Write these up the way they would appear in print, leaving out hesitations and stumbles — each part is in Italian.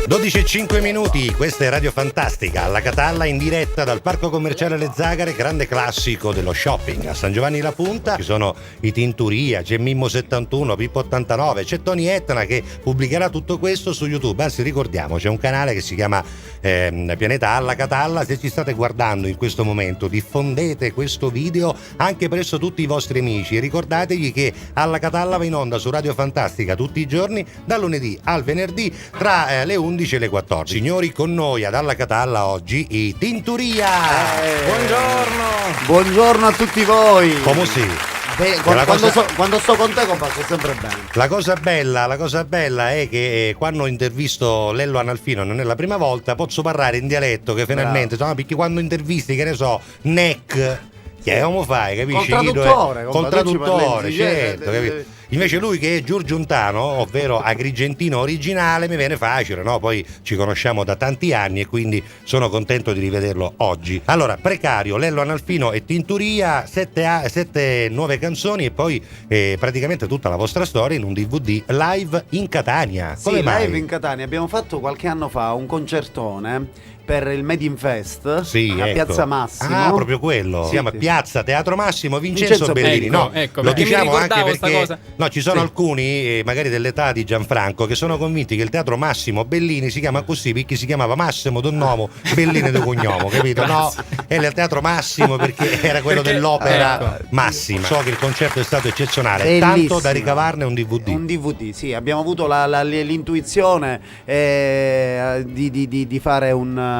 12:05, questa è Radio Fantastica, alla Catalla in diretta dal Parco Commerciale Le Zagare, grande classico dello shopping. A San Giovanni La Punta ci sono i Tinturia, c'è Mimmo 71, Pippo 89, c'è Tony Etna che pubblicherà tutto questo su YouTube. Anzi, ricordiamo, c'è un canale che si chiama Pianeta Alla Catalla. Se ci state guardando in questo momento, diffondete questo video anche presso tutti i vostri amici e ricordategli che Alla Catalla va in onda su Radio Fantastica tutti i giorni dal lunedì al venerdì tra le 11 e le 14. Signori, con noi ad Alla Catalla oggi i Tinturia. Buongiorno a tutti voi. Come si? Quando sto con te, comparso sempre bene. La cosa bella è che quando intervisto Lello Analfino, non è la prima volta, posso parlare in dialetto che finalmente, perché quando intervisti, che ne so, Neck, che come fai, capisci? Col traduttore, certo, capito? Invece lui che è giurgiuntano, ovvero agrigentino originale, mi viene facile, no? Poi ci conosciamo da tanti anni e quindi sono contento di rivederlo oggi. Allora, Precario, Lello Analfino e Tinturia, 7 nuove canzoni e poi praticamente tutta la vostra storia in un DVD live in Catania. Come mai? Live in Catania. Abbiamo fatto qualche anno fa un concertone per il Made in Fest a Piazza Massimo. Ah, proprio quello. Si chiama Piazza Teatro Massimo Vincenzo Bellini. Ecco, lo diciamo anche perché cosa. No, ci sono alcuni, magari dell'età di Gianfranco, che sono convinti che il Teatro Massimo Bellini si chiama così perché si chiamava Massimo Donnomo Bellini de Cognomo, capito? No, è il Teatro Massimo perché era quello dell'opera Massima. So che il concerto è stato eccezionale, bellissimo. Tanto da ricavarne un DVD. Un DVD, sì, abbiamo avuto l'intuizione di fare un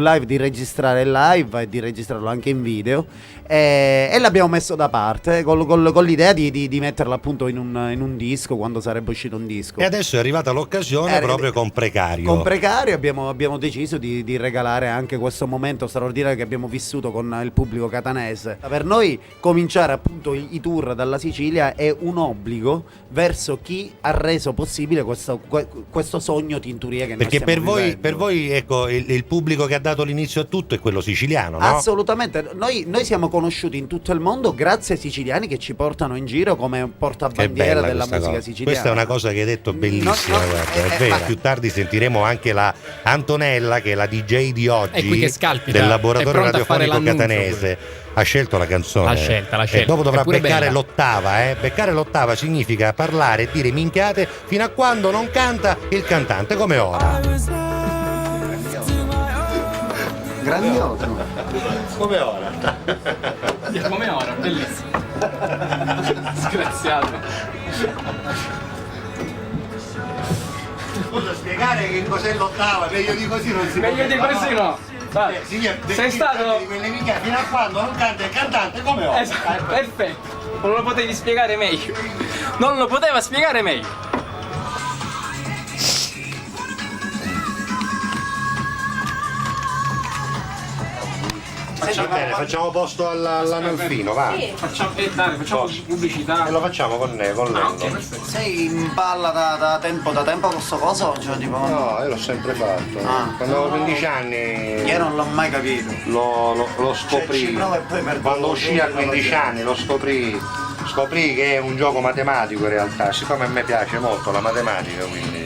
live, di registrare il live e di registrarlo anche in video e l'abbiamo messo da parte con l'idea di metterlo appunto in un disco quando sarebbe uscito un disco. E adesso è arrivata l'occasione proprio con Precario. Con Precario abbiamo deciso di regalare anche questo momento straordinario che abbiamo vissuto con il pubblico catanese. Per noi cominciare appunto i tour dalla Sicilia è un obbligo verso chi ha reso possibile questo sogno Tinturia che perché noi stiamo vivendo. per voi ecco il pubblico che ha dato l'inizio a tutto è quello siciliano, no? Assolutamente, noi siamo conosciuti in tutto il mondo grazie ai siciliani che ci portano in giro come portabandiera della musica siciliana. Questa è una cosa che hai detto bellissima, guarda, è vero. Più tardi sentiremo anche la Antonella, che è la DJ di oggi del laboratorio radiofonico catanese. Ha scelto la canzone. L'ha scelta. E dopo dovrà beccare bella. l'ottava. Beccare l'ottava significa parlare e dire minchiate fino a quando non canta il cantante, come ora. Grandioso. Come ora? Come ora, bellissimo. Sgraziato. Scusa, spiegare che cos'è l'ottava, meglio di così non si può. Meglio di così no. Sei stato fino a quando non canta il cantante come ora. Esatto, perfetto. Non lo potevi spiegare meglio. Non lo poteva spiegare meglio. Facciamo posto all'Analfino, va. Sì. Facciamo pubblicità. E lo facciamo con Lello. Okay, Sei in palla da tempo questo coso? Cioè, tipo... No, io l'ho sempre fatto. Quando avevo 15 anni. Io non l'ho mai capito. Lo scoprì. Quando uscì a 15 anni lo scoprì. Scoprì che è un gioco matematico in realtà, siccome a me piace molto la matematica, quindi.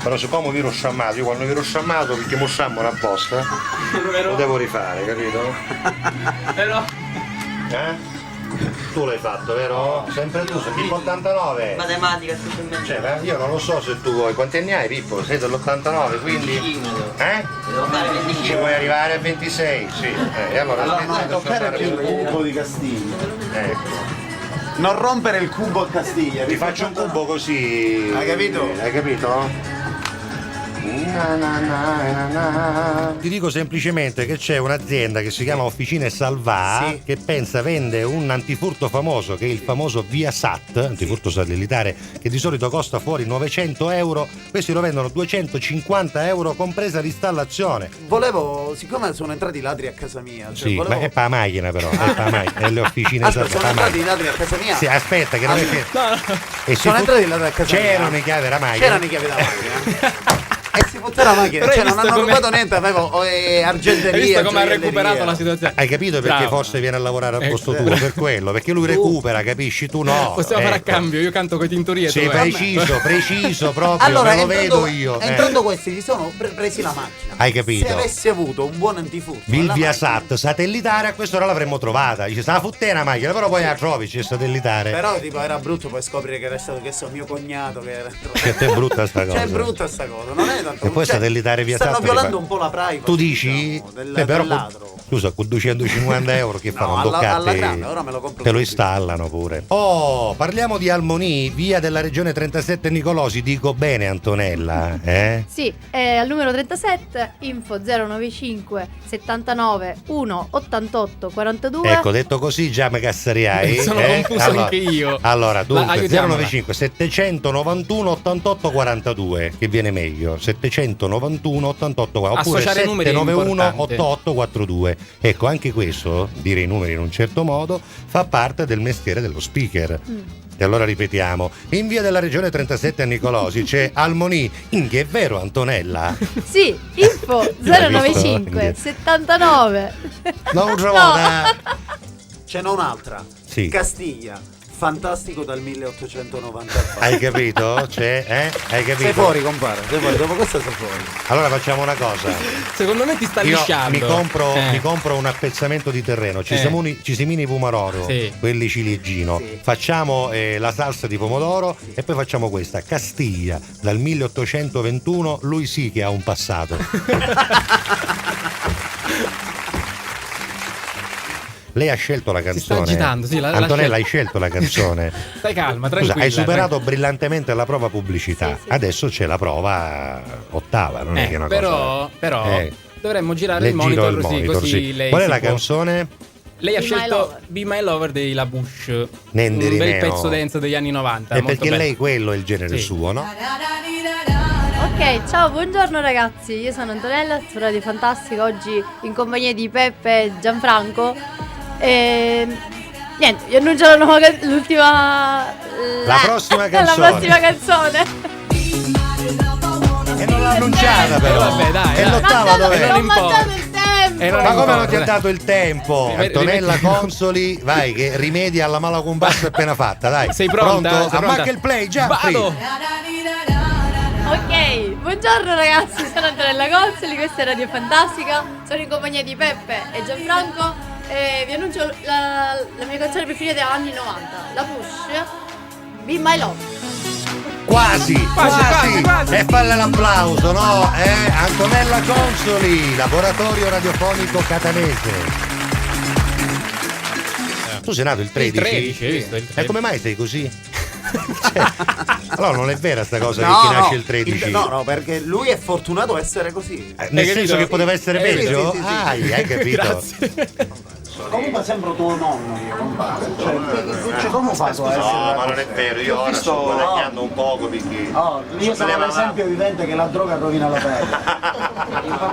Però siccome vi ero sciammato, io quando vi ero sciammato perché mo sciammo una bosta, lo devo rifare, capito? Però Tu l'hai fatto, vero? Sempre tu, sei Pippo 89. Matematica, Cioè, io non lo so se tu vuoi. Quanti anni hai, Pippo? Sei dell'89, quindi. Devo fare 25. Ci vuoi arrivare a 26? Sì. E allora non toccare più il cubo di Castiglia. Ecco. Non rompere il cubo a Castiglia. Ti faccio un cubo così. Hai capito? Hai capito? Ti dico semplicemente che c'è un'azienda che si chiama Officine Salvà che vende un antifurto famoso, che è il famoso Viasat, antifurto satellitare, che di solito costa fuori 900 euro. Questi lo vendono 250 euro compresa l'installazione. Siccome sono entrati i ladri a casa mia, ma è per la macchina però, è le Officine Salvà. Sono entrati i ladri a casa mia. Sì, aspetta che non è che sono entrati i ladri a casa mia. C'erano i chiavi della macchina. C'erano i chiavi della macchina. E si fotte la macchina, Però hai cioè non visto hanno come- rubato niente, avevo argenteria. Hai visto come ha gioielleria. recuperato la situazione? Hai capito perché Bravo. forse viene a lavorare al posto Ecco. tuo? Per quello, perché lui recupera, capisci? Tu no. Possiamo fare a Ecco. cambio, io canto coi tintorie. Sì, tu, preciso proprio, Allora, me lo vedo io. entrando questi si sono presi la macchina. Hai capito? Se avessi avuto un buon antifurto Il nella Viasat macchina, satellitare a quest'ora l'avremmo trovata. Dice, sta la futtena macchina, però poi la trovi, c'è satellitare. però tipo era brutto poi scoprire che era stato, che so, mio cognato che era. Che te è brutta sta cosa. Cioè è brutta sta cosa, non è tanto. E poi satellitare Viasat stanno ti violando fa- un po' la privacy. Tu dici? diciamo, Però del ladro. scusa, con 250 euro che No, fanno? alla grande, ora me lo compro Te lo subito. installano pure. Oh, parliamo di Almonì, via della regione 37 Nicolosi. Dico bene, Antonella, eh? Sì, è al numero 37, info 095 79 1 88 42. Ecco, detto così già mi cassariai. Sono confuso anche io. Allora, dunque, Aiutiamola. 095 791 88 42, che viene meglio. 791 88 42, oppure Associare i numeri è 791 importante. 88 42. Ecco, anche questo, dire i numeri in un certo modo, fa parte del mestiere dello speaker. E allora ripetiamo, in via della regione 37 a Nicolosi c'è Almonì, che è vero Antonella? Sì, info L'hai 095 visto? 79. Non No. Ce n'è un'altra. Sì. Castiglia, fantastico dal 1894. Hai capito? C'è, Hai capito? Sei fuori, compare. Sei fuori. Dopo questo sei fuori. Allora facciamo una cosa. Secondo me ti sta Io lisciando. mi compro un appezzamento di terreno, cisimini pomodoro, Sì. quelli ciliegino. Sì. Facciamo la salsa di pomodoro e poi facciamo questa Castiglia dal 1821, lui sì che ha un passato. Lei ha scelto la Si sta canzone. agitando, sì, l'ha Antonella, scelta. hai scelto la canzone. Stai calma, Scusa, tranquilla. hai superato brillantemente la prova pubblicità. Sì, sì. Adesso c'è la prova ottava, non è che è una però cosa. dovremmo girare Le il giro monitor, il così, monitor, così sì. lei Qual è si la può- canzone? Lei ha Be My scelto Lover. Be My Lover dei La Bush, un Nenderi bel Neo. pezzo dance degli anni 90. È molto perché bello. lei quello è il genere Sì. suo, no? Ok, ciao, buongiorno ragazzi, io sono Antonella, su Radio Fantastica, oggi in compagnia di Peppe e Gianfranco. E niente, vi annuncio l'ultima. La prossima canzone. La prossima canzone. E non l'ha annunciata però. Vabbè, dai, E dai. l'ottava non dov'è? Ho importa. mangiato il tempo. E non Ma come importa, non ti ha dai. dato il tempo? Antonella Rimetti- Consoli, vai che rimedia alla mala comparsa appena fatta, dai. Sei pronta? Pronto? Sei pronta? Ammacca il play, già. Vado. Ok, buongiorno ragazzi, sono Antonella Consoli, questa è Radio Fantastica, sono in compagnia di Peppe e Gianfranco e vi annuncio la mia canzone preferita degli anni 90, La Push, Be My Love. Quasi. Quasi. E falle l'applauso, no? Antonella Consoli, laboratorio radiofonico catanese. Tu sei nato il 13? Il 13, hai visto? Il E 13. come mai sei così? Cioè, allora non è vera sta cosa No, che chi no, nasce il 13? No, perché lui è fortunato a essere così. Nel Hai senso capito? che poteva essere Sì, peggio? sì, sì, sì. Ah, hai capito? Grazie. Comunque sembro tuo nonno io, compare. Cioè, come ho fatto a essere non è vero, io ora sto guadagnando un poco perché... Oh, io sono l'esempio vivente che la droga rovina la pelle.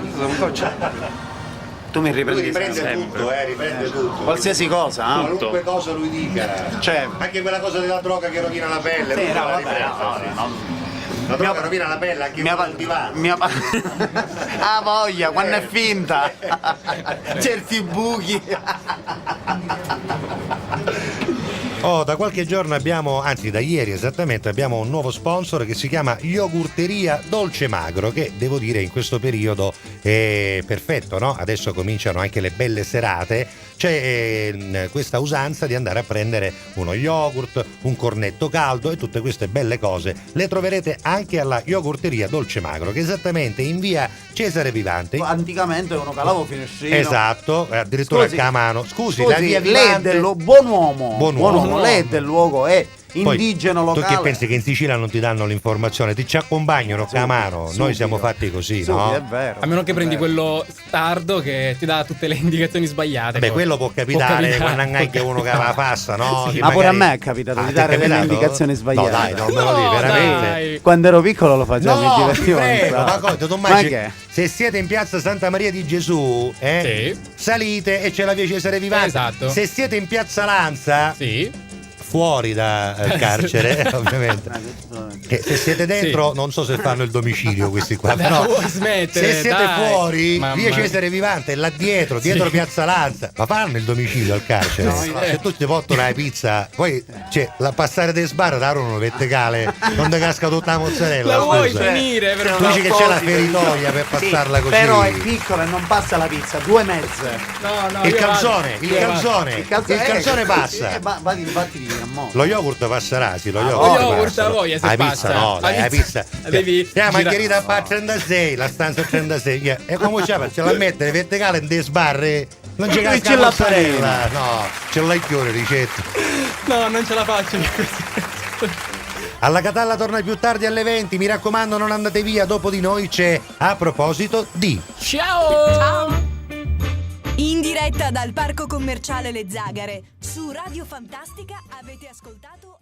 Tu mi Lui riprendi riprende sempre. tutto, riprende tutto. Qualsiasi cosa, Qualunque cosa lui dica. Cioè, Anche quella cosa della droga che rovina la pelle. lui no, la vabbè, riprende. no. La droga rovina la pelle anche Mia con il divano. Ah voglia, quando è finta. Certi buchi. Oh, da qualche giorno abbiamo, anzi da ieri esattamente, abbiamo un nuovo sponsor che si chiama Yogurteria Dolce Magro, che devo dire in questo periodo è perfetto, no? Adesso cominciano anche le belle serate, c'è questa usanza di andare a prendere uno yogurt, un cornetto caldo e tutte queste belle cose le troverete anche alla Yogurteria Dolce Magro, che è esattamente in via Cesare Vivante. Anticamente uno calavo finestrino. Esatto, addirittura Scusi, a mano. Scusi, la via lei è Vivante... dello buon uomo. Buon uomo. Lei è del luogo, è Poi, indigeno locale. Tu che pensi che in Sicilia non ti danno l'informazione? Ti ci accompagnano a mano. Noi Subito. siamo fatti così, Subito, no? è vero. A meno che prendi è vero. quello stardo che ti dà tutte le indicazioni sbagliate. Beh, poi. quello può capitare quando non hai che uno che la passa, no? Sì. Che Ma pure a magari- me è capitato di ti è dare delle capitato? indicazioni sbagliate. No, dai, non me lo No, dici, veramente. dai. Quando ero piccolo lo facevo, mi No, ti divertivo. prego, un ma sacco. cosa, tu Ma immagini- che? se siete in piazza Santa Maria di Gesù, Sì. salite e c'è la via Cesare Vivante. Esatto. Se siete in piazza Lanza, Sì. fuori dal carcere, ovviamente. Che se siete dentro, non so se fanno il domicilio questi qua, però vuoi smettere, se siete dai. fuori, Mamma via mia. Cesare Vivante, là dietro Piazza Lanza, ma fanno il domicilio al carcere. No, Se tu ti porti una pizza, poi la passare dei sbar darono un verticale, non ti casca tutta la mozzarella. La vuoi scusa. finire per Tu dici che c'è la feritoia per passarla così. Però è piccola e non passa la pizza, 2 mezze. No, Il io calzone, vado. il Io vado. calzone, il calzone passa. Vatti di a mo'. Lo yogurt passerà, sì, lo Lo yogurt yogurt passa. a voglia, se La pizza passa. no, dai, la pizza. Devi La girare. maccherina a 36, la stanza 36. E come c'è? Ce la mettere verticale in dei sbarre. Non c'è Qui casca c'è la la mozzarella. No, ce l'hai chiuso ricetta. No, non ce la faccio. Alla Catalla torna più tardi alle 20. Mi raccomando, non andate via. Dopo di noi c'è A proposito di. Ciao! In diretta dal Parco Commerciale Le Zagare, su Radio Fantastica avete ascoltato